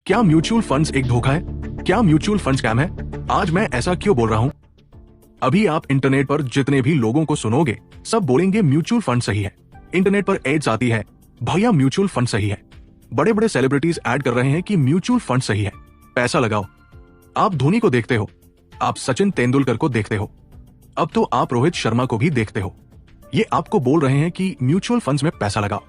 क्या mutual funds एक धोखा है? क्या म्यूचुअल फंड स्कैम है? आज मैं ऐसा क्यों बोल रहा हूं? अभी आप इंटरनेट पर जितने भी लोगों को सुनोगे सब बोलेंगे म्यूचुअल फंड सही है। इंटरनेट पर एड्स आती है, भैया म्यूचुअल फंड सही है। बड़े बड़े सेलिब्रिटीज ऐड कर रहे हैं कि म्यूचुअल फंड सही है, पैसा लगाओ। आप धोनी को देखते हो, आप सचिन तेंदुलकर को देखते हो, अब तो आप रोहित शर्मा को भी देखते हो। ये आपको बोल रहे हैं कि म्यूचुअल फंड्स में पैसा लगाओ।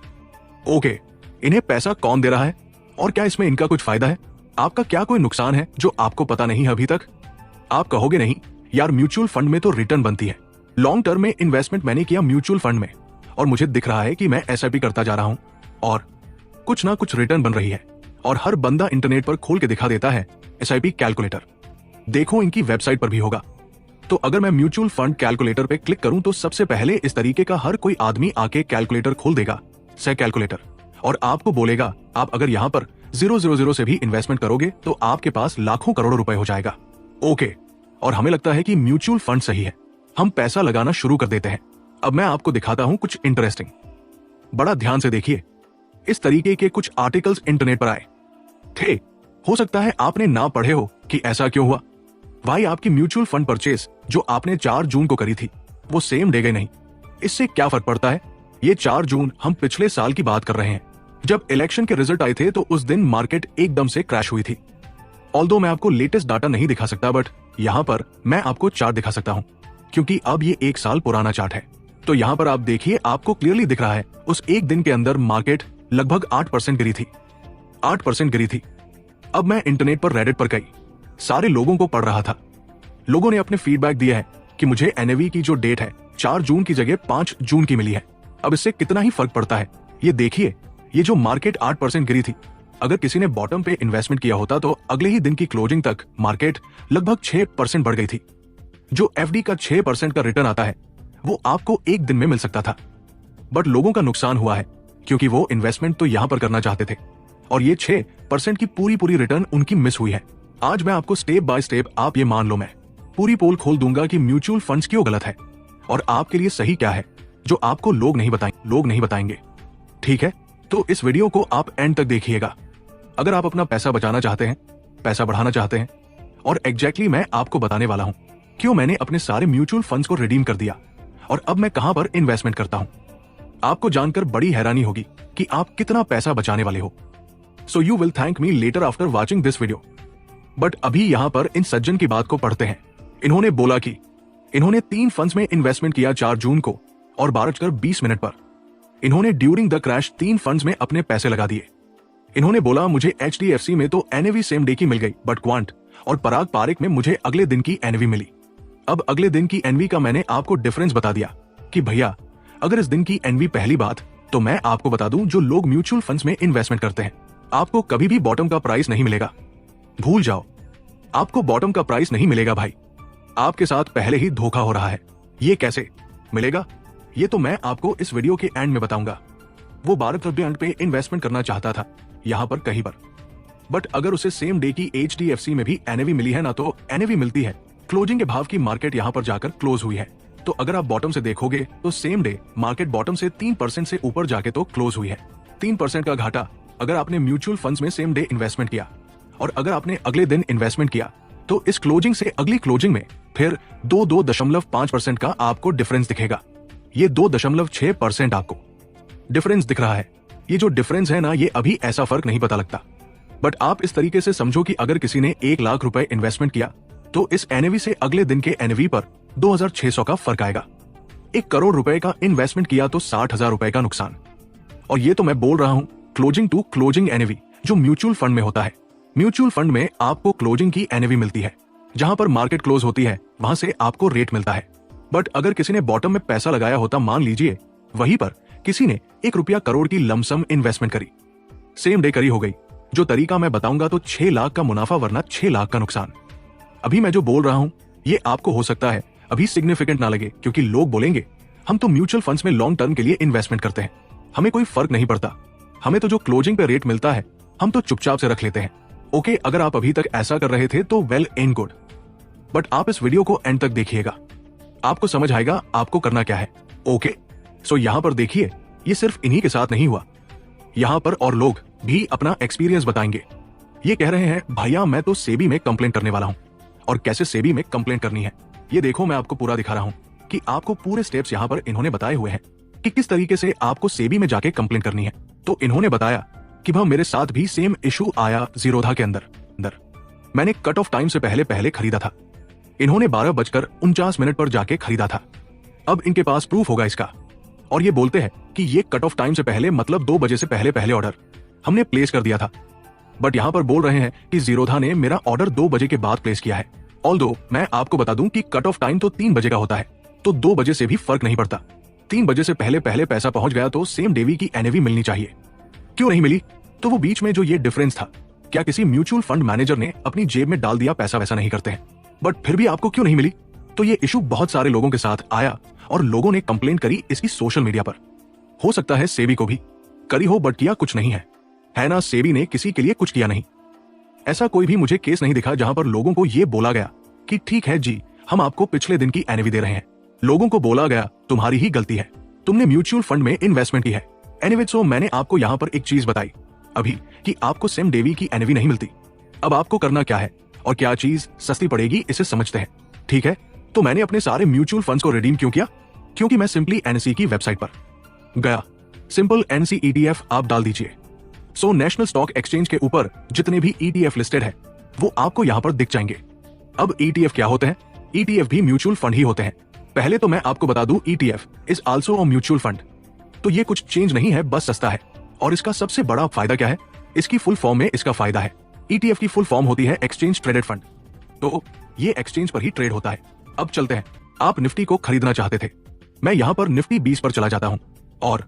ओके, इन्हें पैसा कौन दे रहा है और क्या इसमें इनका कुछ फायदा है? आपका क्या कोई नुकसान है जो आपको पता नहीं है अभी तक? आप कहोगे नहीं यार, म्यूचुअल फंड में तो रिटर्न बनती है। लॉन्ग टर्म में इन्वेस्टमेंट मैंने किया म्यूचुअल फंड में और मुझे दिख रहा है कि मैं एसआईपी करता जा रहा हूं और कुछ ना कुछ रिटर्न बन रही है। और हर बंदा इंटरनेट पर खोल के दिखा देता है एसआईपी कैलकुलेटर। देखो, इनकी वेबसाइट पर भी होगा। तो अगर मैं म्यूचुअल फंड कैलकुलेटर पे क्लिक करूं तो सबसे पहले इस तरीके का हर कोई आदमी आके कैलकुलेटर खोल देगा, से कैलकुलेटर, और आपको बोलेगा आप अगर यहां पर 000 से भी इन्वेस्टमेंट करोगे तो आपके पास लाखों करोड़ों रुपए हो जाएगा। ओके, और हमें लगता है कि म्यूचुअल फंड सही है, हम पैसा लगाना शुरू कर देते हैं। अब मैं आपको दिखाता हूं कुछ इंटरेस्टिंग। बड़ा ध्यान से देखिए, इस तरीके के कुछ आर्टिकल्स इंटरनेट पर आए थे। हो सकता है आपने ना पढ़े हो कि ऐसा क्यों हुआ। भाई, आपकी म्यूचुअल फंड परचेस जो आपने 4 जून को करी थी वो सेम डे गई नहीं। इससे क्या फर्क पड़ता है? ये 4 जून हम पिछले साल की बात कर रहे हैं, जब इलेक्शन के रिजल्ट आए थे तो उस दिन मार्केट एकदम से क्रैश हुई थी। ऑल्दो मैं आपको लेटेस्ट डाटा नहीं दिखा सकता, बट यहां पर मैं आपको चार्ट दिखा सकता हूं क्योंकि अब ये 1 साल पुराना चार्ट है। तो यहां पर आप देखिए, आपको क्लियरली दिख रहा है उस एक दिन के अंदर मार्केट लगभग 8% गिरी थी। 8% गिरी थी। अब मैं इंटरनेट पर रेडिट पर गई, सारे लोगों को पढ़ रहा था। लोगों ने अपने फीडबैक दिया है कि मुझे एनएवी की जो डेट है 4 जून की जगह 5 जून की मिली है। अब इससे कितना ही फर्क पड़ता है। ये देखिए, ये जो मार्केट 8% गिरी थी, अगर किसी ने बॉटम पे इन्वेस्टमेंट किया होता तो अगले ही दिन की क्लोजिंग तक मार्केट लगभग 6% बढ़ गई थी। जो एफडी का 6% का रिटर्न आता है वो आपको एक दिन में मिल सकता था, बट लोगों का नुकसान हुआ है क्योंकि वो इन्वेस्टमेंट तो यहां पर करना चाहते थे और ये 6% की पूरी रिटर्न उनकी मिस हुई है। आज मैं आपको स्टेप बाय स्टेप, आप ये मान लो, मैं पूरी पोल खोल दूंगा कि म्यूचुअल फंड्स क्यों गलत है और आपके लिए सही क्या है, जो आपको लोग नहीं बताएंगे। ठीक है, तो इस वीडियो को आप एंड तक देखिएगा। अगर आप अपना पैसा बचाना चाहते हैं, पैसा बढ़ाना चाहते हैं, और एग्जैक्टली मैं आपको बताने वाला हूं क्यों मैंने अपने सारे म्यूचुअल फंड्स को रिडीम कर दिया और अब मैं कहां पर इन्वेस्टमेंट करता हूं। आपको जानकर बड़ी हैरानी होगी कि आप कितना पैसा बचाने वाले हो। So you will thank me later after watching this video. But अभी यहां पर इन सज्जन की बात को पढ़ते हैं। इन्होंने बोला कि इन्होंने 3 फंड्स में इन्वेस्टमेंट किया 4 जून को और 12:20 पर। इन्होंने ड्यूरिंग द क्रैश 3 फंड्स में अपने पैसे लगा दिए। इन्होंने बोला मुझे एचडीएफसी में तो एनएवी सेम डे की मिल गई, बट क्वांट और पराग पारिक में मुझे अगले दिन की एनएवी मिली। अब अगले दिन की एनवी का मैंने आपको डिफरेंस बता दिया कि भैया अगर इस दिन की एनवी पहली बात, तो मैं आपको बता दूं, जो लोग म्यूचुअल फंड्स में इन्वेस्टमेंट करते हैं आपको कभी भी बॉटम का प्राइस नहीं मिलेगा। भूल जाओ, आपको बॉटम का प्राइस नहीं मिलेगा भाई। आपके साथ पहले ही धोखा हो रहा है। ये कैसे मिलेगा, ये तो मैं आपको इस वीडियो के एंड में बताऊंगा। वो भारत ब्रांड पे इन्वेस्टमेंट करना चाहता था यहां पर कहीं पर, बट अगर उसे सेम डे की एचडीएफसी में भी एनएवी मिली है ना, तो एनएवी मिलती है क्लोजिंग के भाव की। मार्केट यहां पर जाकर क्लोज हुई है, तो अगर आप बॉटम से देखोगे तो सेम डे मार्केट बॉटम से 3% से ऊपर जाके तो क्लोज हुई है। 3% का घाटा अगर आपने म्यूचुअल फंड्स में सेम डे इन्वेस्टमेंट किया और अगर आपने अगले दिन इन्वेस्टमेंट किया तो इस क्लोजिंग से अगली क्लोजिंग में फिर 2.5% का आपको डिफरेंस दिखेगा। ये 2.6% आपको डिफरेंस दिख रहा है। ये जो डिफरेंस है ना, ये अभी ऐसा फर्क नहीं पता लगता, बट आप इस तरीके से समझो कि अगर किसी ने 1 लाख रुपए इन्वेस्टमेंट किया तो इस एनएवी से अगले दिन के एनएवी पर 2600 का फर्क आएगा। 1 करोड़ रुपए का इन्वेस्टमेंट किया तो 60,000 रुपए का नुकसान। और ये तो मैं बोल रहा हूं क्लोजिंग टू क्लोजिंग एनएवी जो म्यूचुअल फंड में होता है। म्यूचुअल फंड में आपको क्लोजिंग की एनएवी मिलती है, जहां पर मार्केट क्लोज होती है वहां से आपको रेट मिलता है। बट अगर किसी ने बॉटम में पैसा लगाया होता, मान लीजिए वहीं पर किसी ने 1 रुपया करोड़ की लमसम इन्वेस्टमेंट करी, सेम डे करी हो गई, जो तरीका मैं बताऊंगा तो 6 लाख का मुनाफा वरना 6 लाख का नुकसान। अभी मैं जो बोल रहा हूं ये आपको हो सकता है अभी सिग्निफिकेंट ना लगे, क्योंकि लोग बोलेंगे हम तो म्यूचुअल फंड्स में लॉन्ग टर्म के लिए इन्वेस्टमेंट करते हैं, हमें कोई फर्क नहीं पड़ता, हमें तो जो क्लोजिंग पे रेट मिलता है हम तो चुपचाप से रख लेते हैं। ओके, अगर आप अभी तक ऐसा कर रहे थे तो वेल एंड गुड, बट आप इस वीडियो को एंड तक देखिएगा, आपको समझ आएगा आपको करना क्या है। ओके, सो यहां पर देखिए, ये सिर्फ इन्हीं के साथ नहीं हुआ, यहां पर और लोग भी अपना एक्सपीरियंस बताएंगे। ये कह रहे हैं भैया मैं तो सेबी में कंप्लेंट करने वाला हूँ। और कैसे सेबी में कंप्लेंट करनी है ये देखो, मैं आपको पूरा दिखा रहा हूँ कि आपको पूरे स्टेप्स यहाँ पर इन्होंने बताए हुए हैं कि किस तरीके से आपको सेबी में जाके कंप्लेंट करनी है। तो इन्होंने बताया कि भाई मेरे साथ भी सेम इशू आया जीरोधा के अंदर मैंने कट ऑफ टाइम से पहले खरीदा था। इन्होंने 12:49 पर जाके खरीदा था। अब इनके पास प्रूफ होगा इसका, और ये बोलते हैं कि ये कट ऑफ टाइम से पहले मतलब 2 बजे से पहले ऑर्डर हमने प्लेस कर दिया था। बट यहां पर बोल रहे हैं कि जीरोधा ने मेरा ऑर्डर 2 बजे के बाद प्लेस किया है। ऑल्दो मैं आपको बता दूं कि कट ऑफ टाइम तो 3 बजे का होता है, तो 2 बजे से भी फर्क नहीं पड़ता। 3 बजे से पहले पैसा पहुंच गया तो सेम डेवी की एनएवी मिलनी चाहिए। क्यों नहीं मिली? तो वो बीच में जो ये डिफरेंस था, क्या किसी म्यूचुअल फंड मैनेजर ने अपनी जेब में डाल दिया पैसा? वैसा नहीं करते हैं। बट फिर भी आपको क्यों नहीं मिली? तो ये इशू बहुत सारे लोगों के साथ आया और लोगों ने कंप्लेंट करी इसकी सोशल मीडिया पर। हो सकता है सेबी को भी करी हो, बट किया कुछ नहीं है ना? सेबी ने किसी के लिए कुछ किया नहीं। ऐसा कोई भी मुझे केस नहीं दिखा जहां पर लोगों को यह बोला गया कि ठीक है जी, हम आपको पिछले दिन की एनएवी दे रहे हैं। लोगों को बोला गया तुम्हारी ही गलती है, तुमने म्यूचुअल फंड में इन्वेस्टमेंट की है। एनीवे, सो मैंने आपको यहां पर एक चीज बताई अभी कि आपको सेम डेवी की एनएवी नहीं मिलती। अब आपको करना क्या है और क्या चीज सस्ती पड़ेगी इसे समझते हैं। ठीक है, तो मैंने अपने सारे म्यूचुअल फंड्स को रिडीम क्यों किया? क्योंकि मैं सिंपली एनएसई की वेबसाइट पर गया, सिंपल एनएसई ईटीएफ आप डाल दीजिए। सो नेशनल स्टॉक एक्सचेंज के ऊपर जितने भी ईटीएफ लिस्टेड है वो आपको यहां पर दिख जाएंगे। अब ईटीएफ क्या होते हैं? ईटीएफ भी म्यूचुअल फंड ही होते हैं। पहले तो मैं आपको बता दूं, ETF is also a mutual fund. तो ये कुछ चेंज नहीं है, बस सस्ता है। और इसका सबसे बड़ा फायदा क्या है? इसकी फुल फॉर्म में इसका फायदा है। ईटीएफ की फुल फॉर्म होती है एक्सचेंज ट्रेडेड फंड, तो ये एक्सचेंज पर ही ट्रेड होता है। अब चलते हैं, आप निफ्टी को खरीदना चाहते थे, मैं यहां पर निफ्टी 20 पर चला जाता हूं और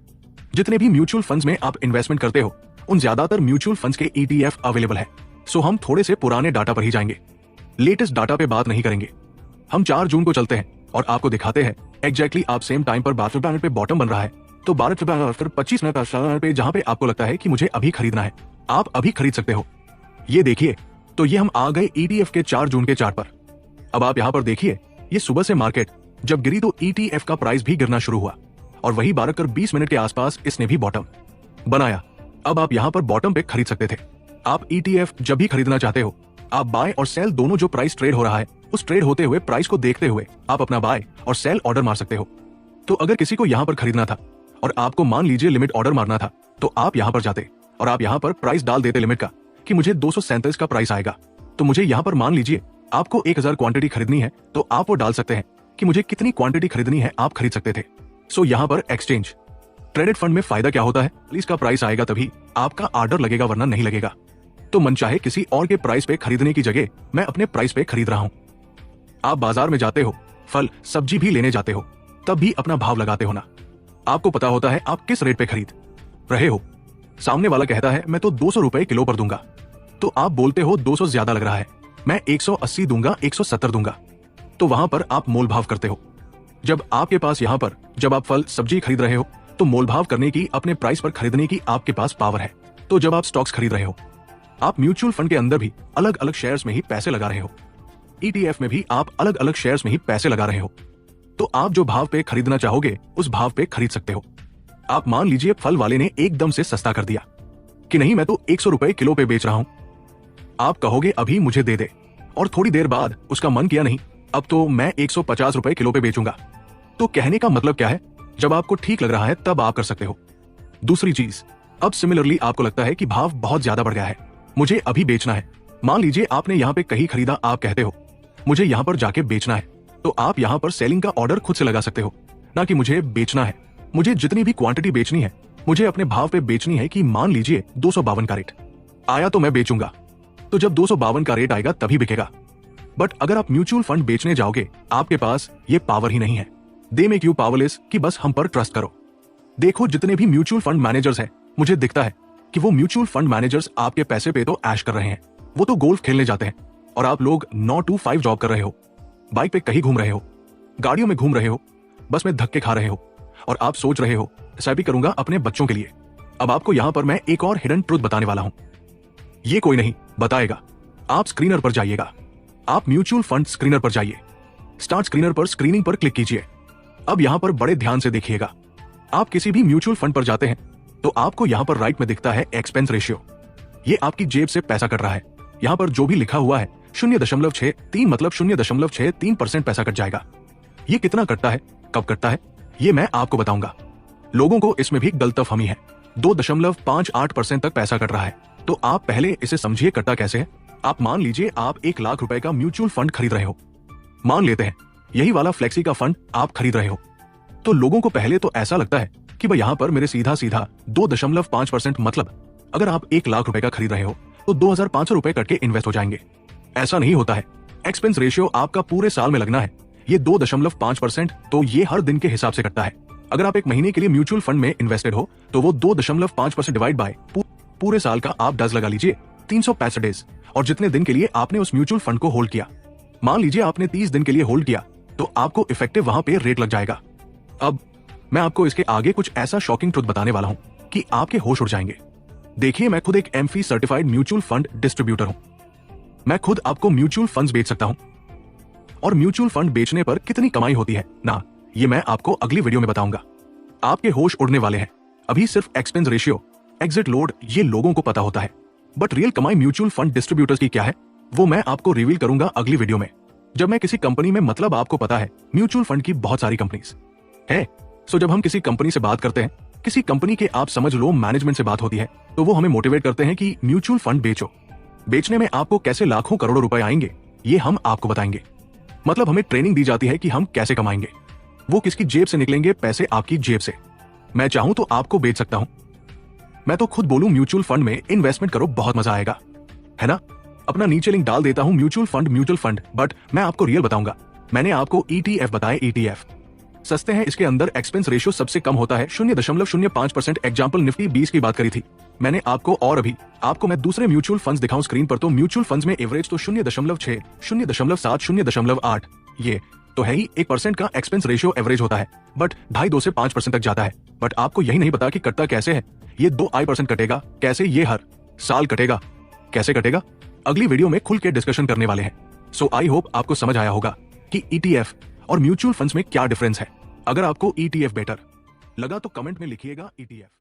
जितने भी म्यूचुअल फंड्स में आप इन्वेस्टमेंट करते हो उन ज्यादातर म्यूचुअल फंड्स के ईटीएफ अवेलेबल है। सो हम थोड़े से पुराने डाटा पर ही जाएंगे, लेटेस्ट डाटा पे बात नहीं करेंगे। हम 4 जून को चलते हैं और आपको दिखाते हैं एग्जैक्टली आप सेम टाइम पर 12 रुपए पे बॉटम बन रहा है, तो 12 रुपए फिर 25 मिनट पे जहां पे आपको लगता है कि मुझे अभी खरीदना है, आप अभी खरीद सकते हो। ये देखिए, तो ये हम आ गए ईटीएफ के 4 जून के चार्ट पर। अब आप यहां पर देखिए, ये सुबह से मार्केट जब गिरी तो ईटीएफ का प्राइस भी गिरना शुरू हुआ और वही 12:20 के आसपास इसने भी बॉटम बनाया। अब आप यहां पर बॉटम पे खरीद सकते थे। आप ईटीएफ जब भी खरीदना चाहते हो, आप बाय और सेल दोनों जो प्राइस ट्रेड हो रहा है उस ट्रेड होते हुए प्राइस को देखते हुए आप अपना बाय और सेल ऑर्डर मार सकते हो। तो अगर किसी को यहां पर खरीदना था और आपको मान लीजिए लिमिट ऑर्डर मारना था, तो आप यहां पर जाते और आप यहां पर प्राइस डाल देते लिमिट का कि मुझे 237 का प्राइस आएगा, तो मुझे यहां पर मान लीजिए आपको 1000 क्वांटिटी खरीदनी है, तो आप वो डाल सकते हैं कि मुझे कितनी क्वांटिटी खरीदनी है, आप खरीद सकते थे। सो यहां पर एक्सचेंज ट्रेडेड फंड में फायदा क्या होता है? प्लीज का प्राइस आएगा तभी आपका ऑर्डर लगेगा, वरना नहीं लगेगा। तो मन चाहे किसी और के प्राइस पे खरीदने की जगह मैं अपने प्राइस पे खरीद रहा हूं। आप बाजार में जाते हो, फल सब्जी भी लेने जाते हो, तब भी अपना भाव लगाते हो ना। आपको पता होता है आप किस रेट पे खरीद रहे हो। सामने वाला कहता है मैं तो 200 रुपए किलो पर दूंगा, तो आप बोलते हो 200 ज्यादा लग रहा है, मैं 180 दूंगा, 170 दूंगा। तो वहां पर आप मोल भाव करते हो। जब आपके पास यहां पर जब आप फल सब्जी खरीद रहे हो तो मोल भाव करने की, अपने प्राइस पर खरीदने की आपके पास पावर है। तो जब आप स्टॉक्स खरीद रहे हो, आप म्यूचुअल फंड के अंदर भी अलग अलग शेयर्स में ही पैसे लगा रहे हो, ईटीएफ में भी आप अलग अलग शेयर्स में ही पैसे लगा रहे हो। तो आप जो भाव पे खरीदना चाहोगे उस भाव पे खरीद सकते हो। आप मान लीजिए फल वाले ने एकदम से सस्ता कर दिया कि नहीं मैं तो 100 रुपए किलो पे बेच रहा हूं, आप कहोगे अभी मुझे दे दे, और थोड़ी देर बाद उसका मन किया नहीं अब तो मैं 150 रुपए किलो पे बेचूंगा। तो कहने का मतलब क्या है? जब आपको ठीक लग रहा है तब आप कर सकते हो। दूसरी चीज, अब सिमिलरली आपको लगता है कि भाव बहुत ज्यादा बढ़ गया है, मुझे अभी बेचना है। मान लीजिए आपने यहाँ पे कहीं खरीदा, आप कहते हो मुझे यहाँ पर जाके बेचना है, तो आप यहाँ पर सेलिंग का ऑर्डर खुद से लगा सकते हो, ना कि मुझे बेचना है। मुझे जितनी भी क्वांटिटी बेचनी है मुझे अपने भाव पे बेचनी है कि मान लीजिए 252 का रेट आया तो मैं बेचूंगा, तो जब 252 का रेट आएगा तभी बिकेगा। बट अगर आप म्यूचुअल फंड बेचने जाओगे, आपके पास ये पावर ही नहीं है। दे मेक यू पावरलेस कि बस हम पर ट्रस्ट करो। देखो जितने भी म्यूचुअल फंड मैनेजर्स हैं, मुझे दिखता है कि वो म्यूचुअल फंड मैनेजर्स आपके पैसे पे तो ऐश कर रहे हैं, वो तो गोल्फ खेलने जाते हैं और आप लोग 9 to 5 जॉब कर रहे हो, बाइक पे कहीं घूम रहे हो, गाड़ियों में घूम रहे हो, बस में धक्के खा रहे हो और आप सोच रहे हो एसआईपी करूंगा अपने बच्चों के लिए। अब आपको यहां पर मैं एक और हिडन ट्रूथ बताने वाला हूं, ये कोई नहीं बताएगा। आप स्क्रीनर पर जाइएगा, आप म्यूचुअल फंड स्क्रीनर पर जाइए, स्टार्ट स्क्रीनर पर स्क्रीनिंग पर क्लिक कीजिए। अब यहां पर बड़े ध्यान से देखिएगा, आप किसी भी म्यूचुअल फंड पर जाते हैं तो आपको यहां पर राइट में दिखता है एक्सपेंस रेशियो, ये आपकी जेब से पैसा कट रहा है। यहाँ पर जो भी लिखा हुआ है 0.63 मतलब 0.63% पैसा कट जाएगा। ये कितना कटता है, कब कटता है, ये मैं आपको बताऊंगा। लोगों को इसमें भी गलतफहमी है। 2.58% तक पैसा कट रहा है। तो आप पहले इसे समझिए कटता कैसे है। आप मान लीजिए आप 1 लाख रुपए का म्यूचुअल फंड खरीद रहे हो। मान लेते हैं यही वाला फ्लेक्सी का फंड आप खरीद रहे हो। तो लोगों को पहले तो ऐसा लगता है कि भाई यहाँ पर मेरे सीधा सीधा 2.5% मतलब अगर आप 1 लाख रुपए का खरीद रहे हो तो 2,500 रुपए कट के इन्वेस्ट हो जाएंगे। ऐसा नहीं होता है। एक्सपेंस रेशियो आपका पूरे साल में लगना है। ये 2.5% तो ये हर दिन के हिसाब से कटता है। अगर आप 1 महीने के लिए म्यूचुअल फंड में इन्वेस्टेड हो तो वो 2.5% डिवाइड बाय पूरे साल का आप डज लगा लीजिए 365 डेज, और जितने दिन के लिए आपने उस म्यूचुअल फंड को होल्ड किया। मान लीजिए आपने 30 दिन के लिए होल्ड किया तो आपको इफेक्टिव वहां पे रेट लग जाएगा। अब मैं आपको इसके आगे कुछ ऐसा शॉकिंग ट्रुथ बताने वाला हूं कि आपके होश उड़ जाएंगे। देखिए, मैं खुद एक AMFI certified mutual fund distributor हूं। मैं खुद आपको म्यूचुअल फंड्स बेच सकता हूं, और म्यूचुअल फंड बेचने पर कितनी कमाई होती है ना, ये मैं आपको अगली वीडियो में बताऊंगा। आपके होश उड़ने वाले हैं। अभी सिर्फ एक्सपेंस रेशियो, एग्जिट लोड ये लोगों को पता होता है, बट रियल कमाई म्यूचुअल फंड डिस्ट्रीब्यूटर्स की क्या है वो मैं आपको रिवील करूंगा अगली वीडियो में। जब मैं किसी कंपनी में, मतलब आपको पता है म्यूचुअल फंड की बहुत सारी कंपनीज है। सो जब हम किसी कंपनी से बात करते हैं, किसी कंपनी के आप समझ लो मैनेजमेंट से बात होती है, तो वो हमें मोटिवेट करते हैं कि म्यूचुअल फंड बेचो। बेचने में आपको कैसे लाखों करोड़ों रुपए आएंगे ये हम आपको बताएंगे। मतलब हमें ट्रेनिंग दी जाती है कि हम कैसे कमाएंगे। वो किसकी जेब से निकलेंगे पैसे, आपकी जेब से। मैं चाहूं तो आपको बेच सकता हूं। मैं तो खुद बोलूं म्यूचुअल फंड में इन्वेस्टमेंट करो, बहुत मजा आएगा, है ना। अपना नीचे लिंक डाल देता हूं म्यूचुअल फंड, बट मैं आपको रियल बताऊंगा। मैंने आपको ETF बताए। ETF सस्ते हैं, इसके अंदर एक्सपेंस रेशियो सबसे कम होता है 0.05%। एग्जाम्पल निफ्टी 20 की बात करी थी मैंने आपको, और अभी आपको मैं दूसरे म्यूचुअल फंड्स दिखाऊं स्क्रीन पर, तो म्यूचुअल फंड्स में एवरेज तो 0.6, 0.7, 0.8 ये तो है ही। 1% का एक्सपेंस रेशियो एवरेज होता है, बट 2.5 से 5% तक जाता है। बट आपको यही नहीं पता कि कटता कैसे है। ये 2% कटेगा कैसे, ये हर साल कटेगा। कैसे कटेगा अगली वीडियो में खुल के डिस्कशन करने वाले हैं। सो आई होप आपको समझ आया होगा कि ETF और म्यूचुअल फंड्स में क्या डिफरेंस है। अगर आपको ETF बेटर लगा तो कमेंट में लिखिएगा ETF।